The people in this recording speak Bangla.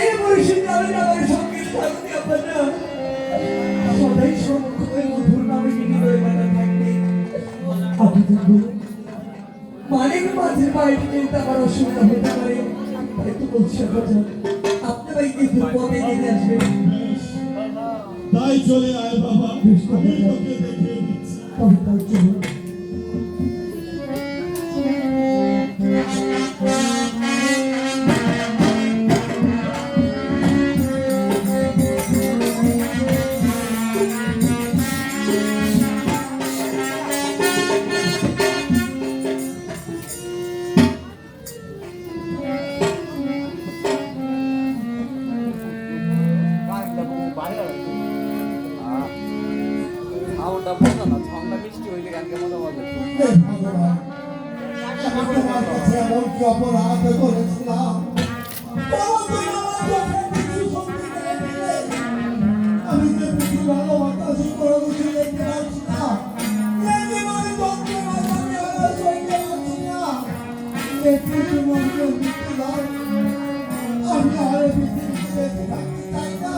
এই বরিশালে আমি আমার সঙ্গে থাকতে আপনারা সদাই সম্মুখে মধুর নামে হৃদয় বাঁধা থাকবে। আপনি দেখুন মানিক মাঝের বাড়িতে যেতে আমার অসুবিধা হতে পারে, তাই তো বলছি আপনারা এই দুর্গমে নিয়ে আসবেন। তাই চলে আয় বাবা, আমি তোকে দেখিয়ে দিচ্ছি। তবে তাই চলুন। অপরাধ করেছিলাম আমি যে বুঝি ভালো বাতাসি করে বুঝি দেখতে পাচ্ছি না, আমি আর পৃথিবীতে থাকতে চাই না।